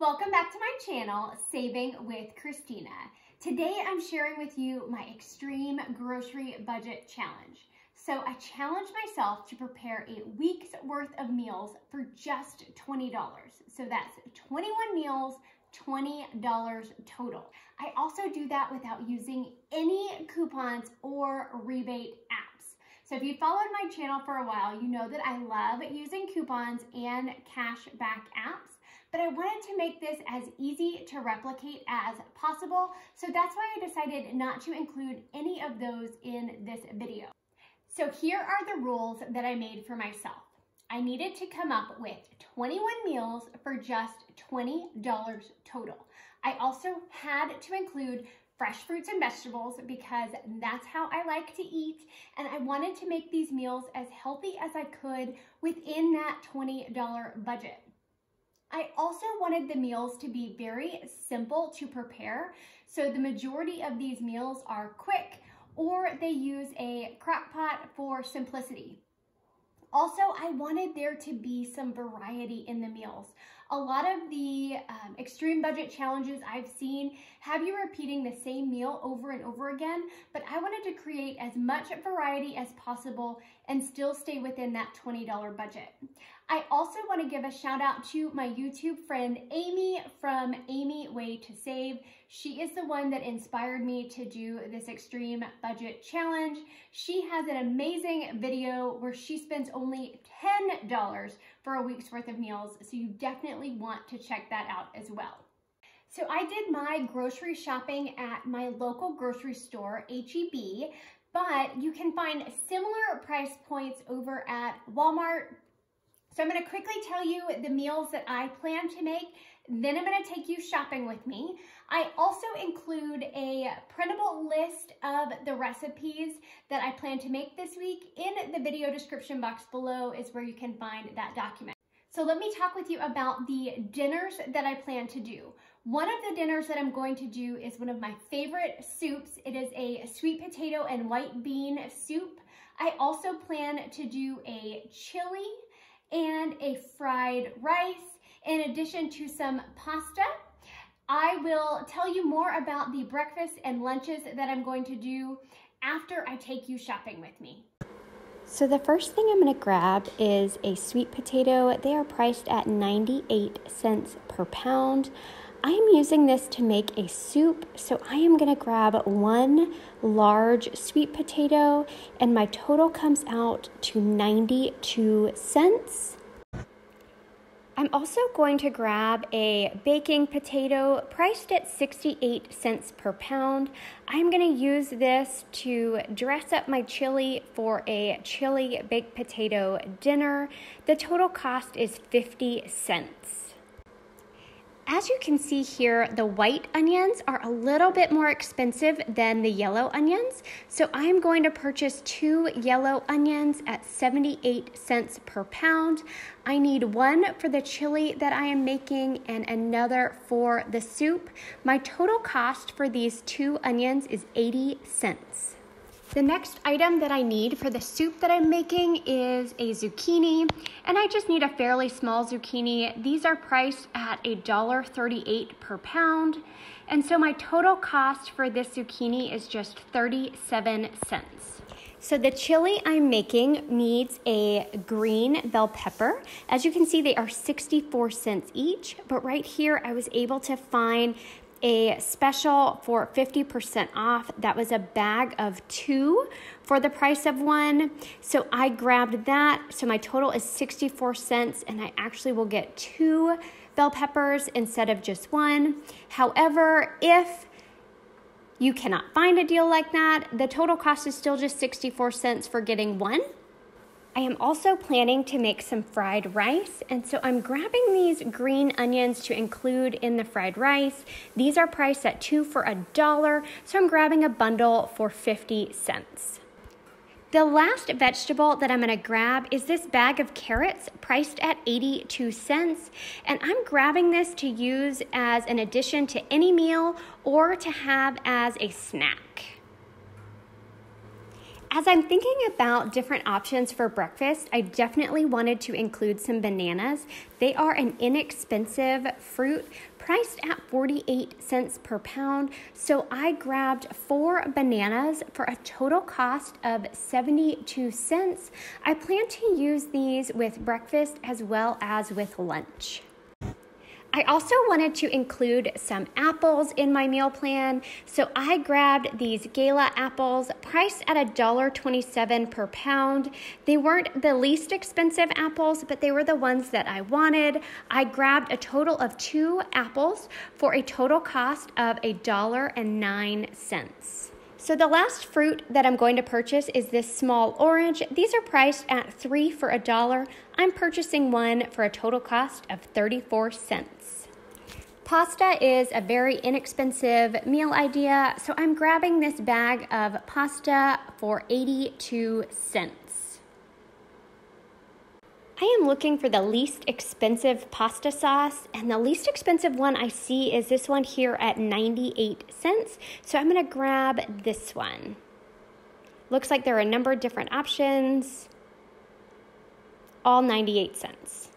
Welcome back to my channel, Saving with Christina. Today I'm sharing with you my extreme grocery budget challenge. So I challenged myself to prepare a week's worth of meals for just $20. So that's 21 meals, $20 total. I also do that without using any coupons or rebate apps. So if you followed my channel for a while, you know that I love using coupons and cashback apps. But I wanted to make this as easy to replicate as possible, so that's why I decided not to include any of those in this video. So here are the rules that I made for myself. I needed to come up with 21 meals for just $20 total. I also had to include fresh fruits and vegetables because that's how I like to eat, and I wanted to make these meals as healthy as I could within that $20 budget. I also wanted the meals to be very simple to prepare, so the majority of these meals are quick or they use a crock pot for simplicity. Also, I wanted there to be some variety in the meals. A lot of the extreme budget challenges I've seen have you repeating the same meal over and over again, but I wanted to create as much variety as possible and still stay within that $20 budget. I also want to give a shout out to my YouTube friend Amy from Amy Way to Save. She is the one that inspired me to do this extreme budget challenge. She has an amazing video where she spends only $10 for a week's worth of meals, so you definitely want to check that out as well. So I did my grocery shopping at my local grocery store, H-E-B, but you can find similar price points over at Walmart. So I'm going to quickly tell you the meals that I plan to make, then I'm going to take you shopping with me. I also include a printable list of the recipes that I plan to make this week. In the video description box below is where you can find that document. So let me talk with you about the dinners that I plan to do. One of the dinners that I'm going to do is one of my favorite soups. It is a sweet potato and white bean soup. I also plan to do a chili and a fried rice, in addition to some pasta. I will tell you more about the breakfast and lunches that I'm going to do after I take you shopping with me. So the first thing I'm going to grab is a sweet potato. They are priced at 98 cents per pound. I am using this to make a soup, so I am going to grab one large sweet potato, and my total comes out to 92 cents. I'm also going to grab a baking potato priced at 68 cents per pound. I'm going to use this to dress up my chili for a chili baked potato dinner. The total cost is 50 cents. As you can see here, the white onions are a little bit more expensive than the yellow onions. So I'm going to purchase 2 yellow onions at 78 cents per pound. I need one for the chili that I am making and another for the soup. My total cost for these 2 onions is 80 cents. The next item that I need for the soup that I'm making is a zucchini, and I just need a fairly small zucchini. These are priced at $1.38 per pound, and so my total cost for this zucchini is just 37 cents. So the chili I'm making needs a green bell pepper. As you can see, they are 64 cents each, but right here I was able to find a special for 50% off. That was a bag of 2 for the price of 1. So I grabbed that. So my total is 64 cents, and I actually will get 2 bell peppers instead of just 1. However, if you cannot find a deal like that, the total cost is still just 64 cents for getting 1. I am also planning to make some fried rice, and so I'm grabbing these green onions to include in the fried rice. These are priced at 2 for $1, so I'm grabbing a bundle for 50 cents. The last vegetable that I'm going to grab is this bag of carrots priced at 82 cents, and I'm grabbing this to use as an addition to any meal or to have as a snack. As I'm thinking about different options for breakfast, I definitely wanted to include some bananas. They are an inexpensive fruit priced at 48 cents per pound. So I grabbed 4 bananas for a total cost of 72 cents. I plan to use these with breakfast as well as with lunch. I also wanted to include some apples in my meal plan, so I grabbed these Gala apples priced at $1.27 per pound. They weren't the least expensive apples, but they were the ones that I wanted. I grabbed a total of 2 apples for a total cost of $1.09. So the last fruit that I'm going to purchase is this small orange. These are priced at 3 for $1. I'm purchasing one for a total cost of 34 cents. Pasta is a very inexpensive meal idea, so I'm grabbing this bag of pasta for 82 cents. I am looking for the least expensive pasta sauce, and the least expensive one I see is this one here at 98 cents. So I'm going to grab this one. Looks like there are a number of different options, all 98 cents.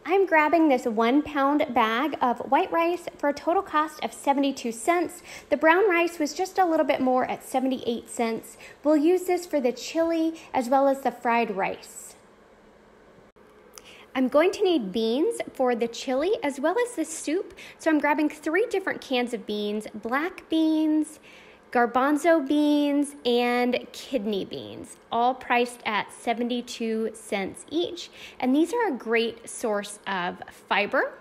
I'm grabbing this 1 pound bag of white rice for a total cost of 72 cents. The brown rice was just a little bit more at 78 cents. We'll use this for the chili as well as the fried rice. I'm going to need beans for the chili as well as the soup. So I'm grabbing 3 different cans of beans: black beans, garbanzo beans, and kidney beans, all priced at 72 cents each. And these are a great source of fiber.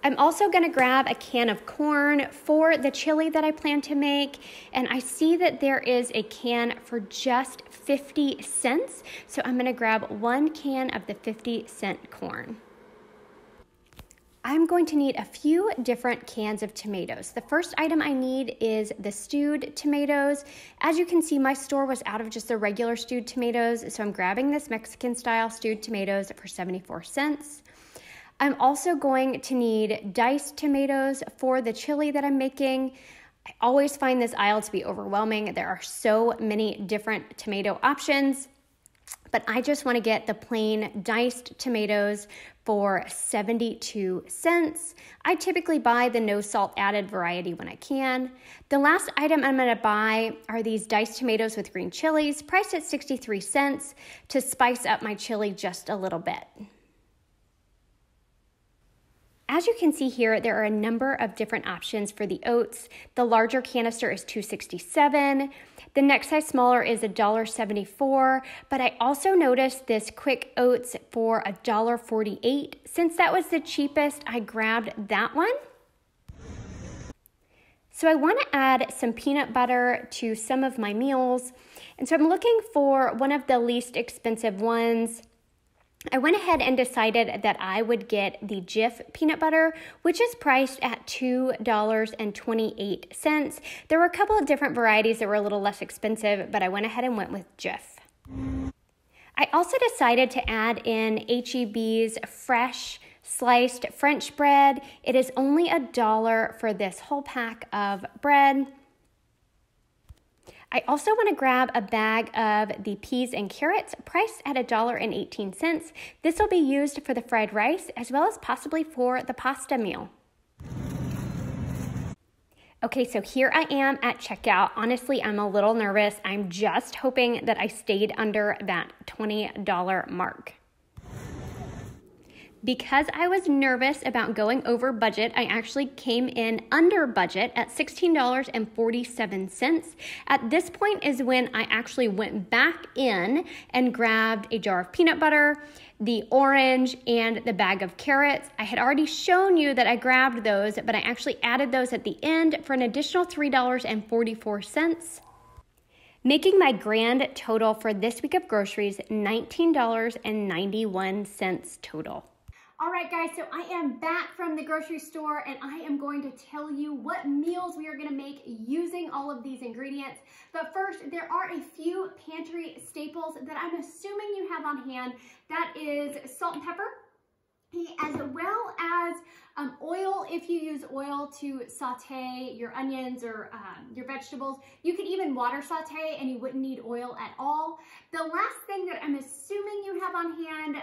I'm also going to grab a can of corn for the chili that I plan to make, and I see that there is a can for just 50 cents, so I'm going to grab 1 can of the 50-cent corn. I'm going to need a few different cans of tomatoes. The first item I need is the stewed tomatoes. As you can see, my store was out of just the regular stewed tomatoes, so I'm grabbing this Mexican-style stewed tomatoes for 74 cents. I'm also going to need diced tomatoes for the chili that I'm making. I always find this aisle to be overwhelming. There are so many different tomato options, but I just want to get the plain diced tomatoes for 72 cents. I typically buy the no salt added variety when I can. The last item I'm going to buy are these diced tomatoes with green chilies, priced at 63 cents to spice up my chili just a little bit. As you can see here, there are a number of different options for the oats. The larger canister is $2.67. The next size smaller is $1.74, but I also noticed this quick oats for $1.48. Since that was the cheapest, I grabbed that one. So I want to add some peanut butter to some of my meals, and so I'm looking for one of the least expensive ones. I went ahead and decided that I would get the Jif peanut butter, which is priced at $2.28. There were a couple of different varieties that were a little less expensive, but I went ahead and went with Jif. I also decided to add in H-E-B's fresh sliced French bread. It is only $1 for this whole pack of bread. I also want to grab a bag of the peas and carrots priced at $1.18. This will be used for the fried rice as well as possibly for the pasta meal. Okay, so here I am at checkout. Honestly, I'm a little nervous. I'm just hoping that I stayed under that $20 mark. Because I was nervous about going over budget, I actually came in under budget at $16.47. At this point is when I actually went back in and grabbed a jar of peanut butter, the orange, and the bag of carrots. I had already shown you that I grabbed those, but I actually added those at the end for an additional $3.44. Making my grand total for this week of groceries $19.91 total. All right, guys, so I am back from the grocery store and I am going to tell you what meals we are going to make using all of these ingredients. But first, there are a few pantry staples that I'm assuming you have on hand. That is salt and pepper, as well as oil. If you use oil to saute your onions or your vegetables, you could even water saute and you wouldn't need oil at all. The last thing that I'm assuming you have on hand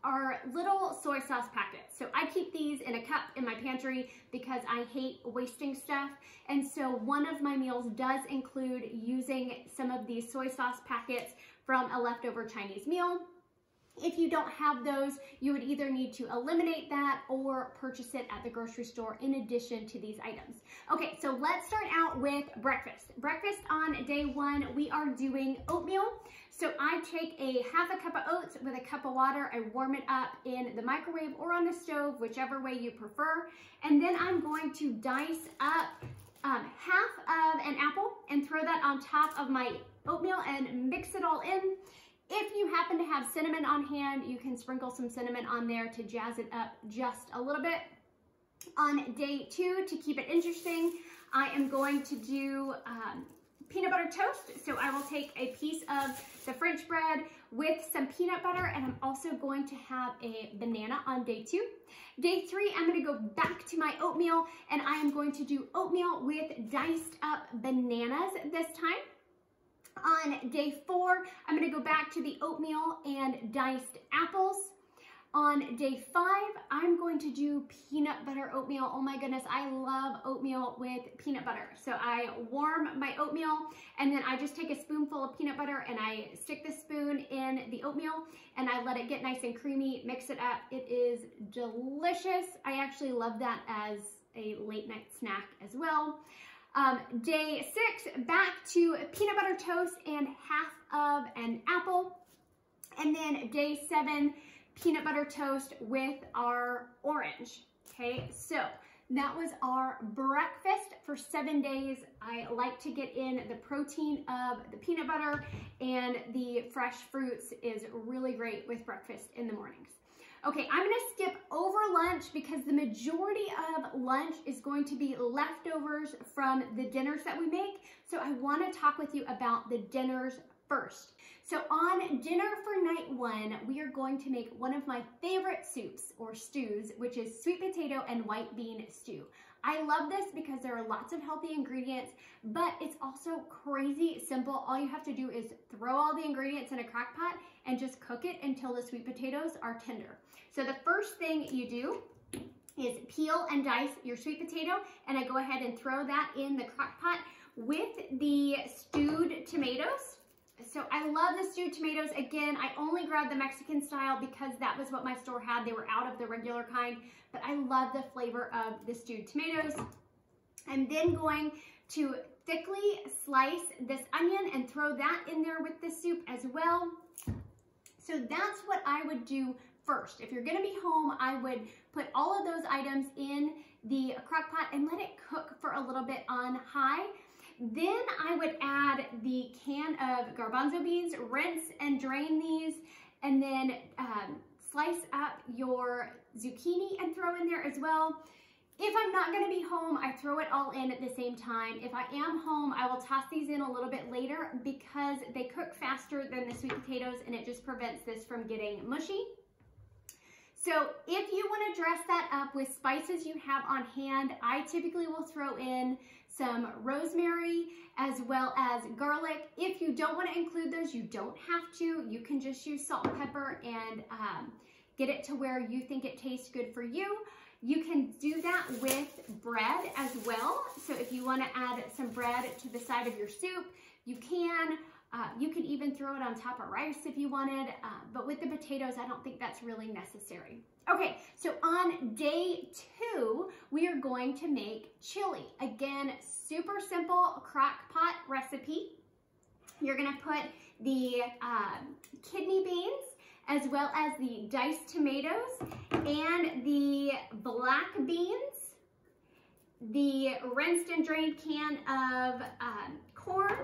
are little soy sauce packets. So I keep these in a cup in my pantry because I hate wasting stuff. And so one of my meals does include using some of these soy sauce packets from a leftover Chinese meal. If you don't have those, you would either need to eliminate that or purchase it at the grocery store in addition to these items. Okay, so let's start out with breakfast. Breakfast on day one, we are doing oatmeal. So I take a half a cup of oats with a cup of water. I warm it up in the microwave or on the stove, whichever way you prefer. And then I'm going to dice up half of an apple and throw that on top of my oatmeal and mix it all in. If you happen to have cinnamon on hand, you can sprinkle some cinnamon on there to jazz it up just a little bit. On day two, to keep it interesting, I am going to do peanut butter toast. So I will take a piece of the French bread with some peanut butter, and I'm also going to have a banana on day two. Day three, I'm going to go back to my oatmeal, and I am going to do oatmeal with diced up bananas this time. On day four, I'm going to go back to the oatmeal and diced apples. On day five, I'm going to do peanut butter oatmeal. Oh my goodness, I love oatmeal with peanut butter. So I warm my oatmeal and then I just take a spoonful of peanut butter and I stick the spoon in the oatmeal and I let it get nice and creamy, mix it up. It is delicious. I actually love that as a late night snack as well. Day six, back to peanut butter toast and half of an apple. And then day seven, peanut butter toast with our orange. Okay, so that was our breakfast for 7 days. I like to get in the protein of the peanut butter, and the fresh fruits is really great with breakfast in the mornings. Okay, I'm gonna skip over lunch because the majority of lunch is going to be leftovers from the dinners that we make. So I wanna talk with you about the dinners first. So on dinner for night one, we are going to make one of my favorite soups or stews, which is sweet potato and white bean stew. I love this because there are lots of healthy ingredients, but it's also crazy simple. All you have to do is throw all the ingredients in a crock pot and just cook it until the sweet potatoes are tender. So the first thing you do is peel and dice your sweet potato, and I go ahead and throw that in the crock pot with the stewed tomatoes. So I love the stewed tomatoes. Again, I only grabbed the Mexican style because that was what my store had. They were out of the regular kind, but I love the flavor of the stewed tomatoes. I'm then going to thickly slice this onion and throw that in there with the soup as well. So that's what I would do first. If you're gonna be home, I would put all of those items in the crock pot and let it cook for a little bit on high. Then I would add the can of garbanzo beans, rinse and drain these, and then slice up your zucchini and throw in there as well. If I'm not gonna be home, I throw it all in at the same time. If I am home, I will toss these in a little bit later because they cook faster than the sweet potatoes and it just prevents this from getting mushy. So if you want to dress that up with spices you have on hand, I typically will throw in some rosemary as well as garlic. If you don't want to include those, you don't have to. You can just use salt and pepper and get it to where you think it tastes good for you. You can do that with bread as well. So if you want to add some bread to the side of your soup, you can. You could even throw it on top of rice if you wanted, but with the potatoes, I don't think that's really necessary. Okay, so on day 2, we are going to make chili. Again, super simple crock pot recipe. You're gonna put the kidney beans as well as the diced tomatoes and the black beans, the rinsed and drained can of corn,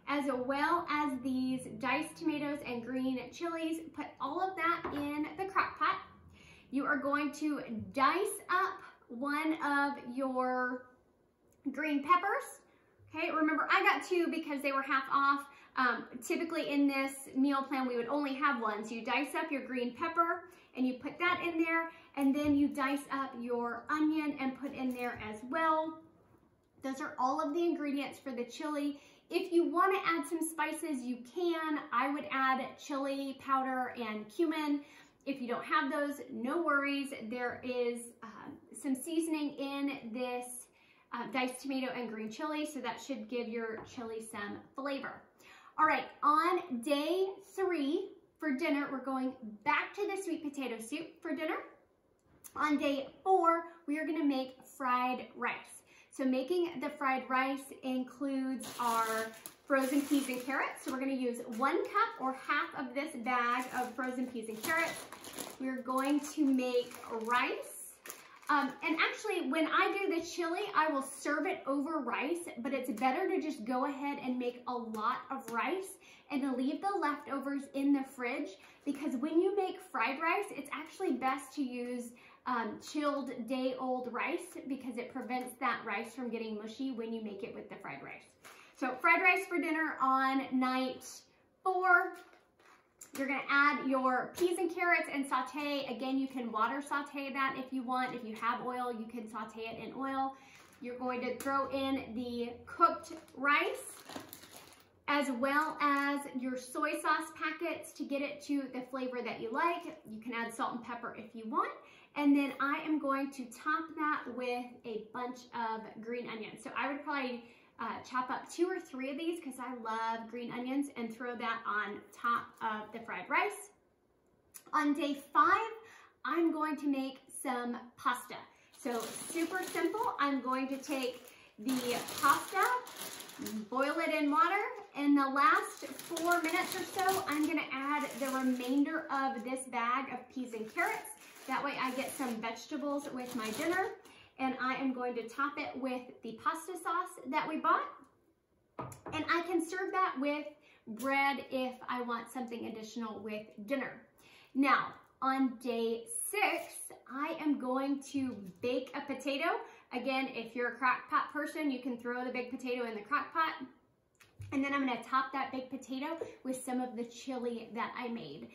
as well as these diced tomatoes and green chilies. Put all of that in the crock pot. You are going to dice up one of your green peppers. Okay, remember I got 2 because they were half off. Typically in this meal plan, we would only have 1. So you dice up your green pepper and you put that in there, and then you dice up your onion and put in there as well. Those are all of the ingredients for the chili. If you want to add some spices, you can. I would add chili powder and cumin. If you don't have those, no worries. There is some seasoning in this diced tomato and green chili, so that should give your chili some flavor. All right, on day 3 for dinner, we're going back to the sweet potato soup for dinner. On day 4, we are gonna make fried rice. So making the fried rice includes our frozen peas and carrots. So we're gonna use 1 cup or half of this bag of frozen peas and carrots. We're going to make rice. And actually, when I do the chili, I will serve it over rice, but it's better to just go ahead and make a lot of rice and to leave the leftovers in the fridge, because when you make fried rice, it's actually best to use chilled day-old rice, because it prevents that rice from getting mushy when you make it with the fried rice. So fried rice for dinner on night 4. You're gonna add your peas and carrots and saute. Again, you can water saute that if you want. If you have oil, you can saute it in oil. You're going to throw in the cooked rice, as well as your soy sauce packets to get it to the flavor that you like. You can add salt and pepper if you want. And then I am going to top that with a bunch of green onions. So I would probably chop up 2 or 3 of these, because I love green onions, and throw that on top of the fried rice. On day 5, I'm going to make some pasta. So super simple. I'm going to take the pasta, boil it in water. In the last 4 minutes or so, I'm gonna add the remainder of this bag of peas and carrots. That way I get some vegetables with my dinner. And I am going to top it with the pasta sauce that we bought. And I can serve that with bread if I want something additional with dinner. Now, on day 6, I am going to bake a potato. Again, if you're a crock pot person, you can throw the baked potato in the crock pot. And then I'm gonna top that baked potato with some of the chili that I made.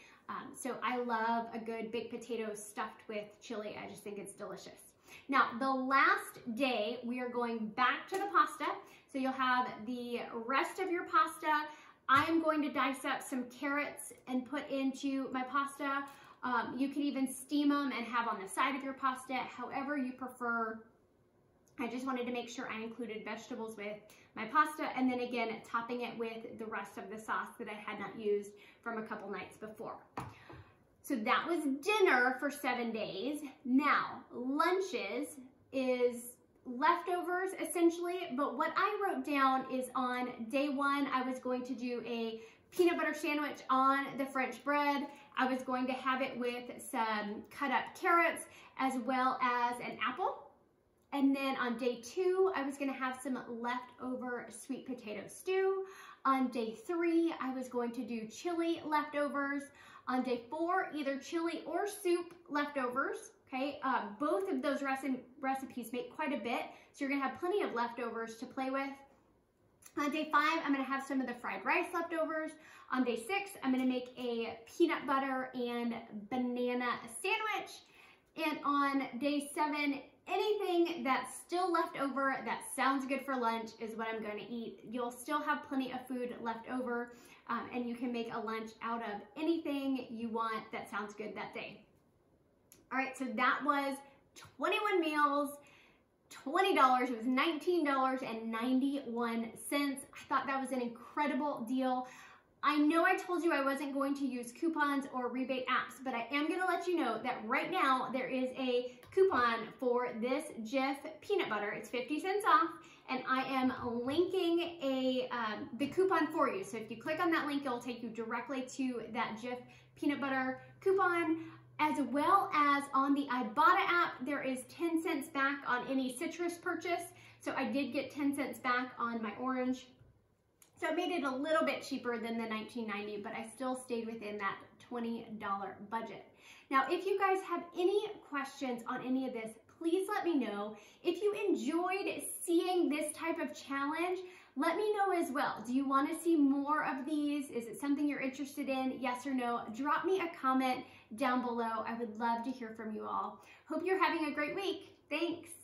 So I love a good baked potato stuffed with chili. I just think it's delicious. Now, the last day, we are going back to the pasta. So you'll have the rest of your pasta. I'm going to dice up some carrots and put into my pasta. You can even steam them and have on the side of your pasta, however you prefer. I just wanted to make sure I included vegetables with my pasta, and then again, topping it with the rest of the sauce that I had not used from a couple nights before. So that was dinner for 7 days. Now, lunches is leftovers essentially, but what I wrote down is on day 1, I was going to do a peanut butter sandwich on the French bread. I was going to have it with some cut up carrots as well as an apple. And then on day 2, I was gonna have some leftover sweet potato stew. On day 3, I was going to do chili leftovers. On day 4, either chili or soup leftovers, okay? Both of those recipes make quite a bit, so you're gonna have plenty of leftovers to play with. On day 5, I'm gonna have some of the fried rice leftovers. On day 6, I'm gonna make a peanut butter and banana sandwich. And on day 7, anything that's still left over that sounds good for lunch is what I'm going to eat. You'll still have plenty of food left over, and you can make a lunch out of anything you want that sounds good that day. All right, so that was 21 meals, $20. It was $19.91. I thought that was an incredible deal. I know I told you I wasn't going to use coupons or rebate apps, but I am going to let you know that right now there is a coupon for this Jif peanut butter. It's 50 cents off, and I am linking the coupon for you. So if you click on that link, it'll take you directly to that Jif peanut butter coupon, as well as on the Ibotta app, there is 10 cents back on any citrus purchase. So I did get 10 cents back on my orange. So it made it a little bit cheaper than the $19.90, but I still stayed within that $20 budget. Now, if you guys have any questions on any of this, please let me know. If you enjoyed seeing this type of challenge, let me know as well. Do you want to see more of these? Is it something you're interested in? Yes or no? Drop me a comment down below. I would love to hear from you all. Hope you're having a great week. Thanks.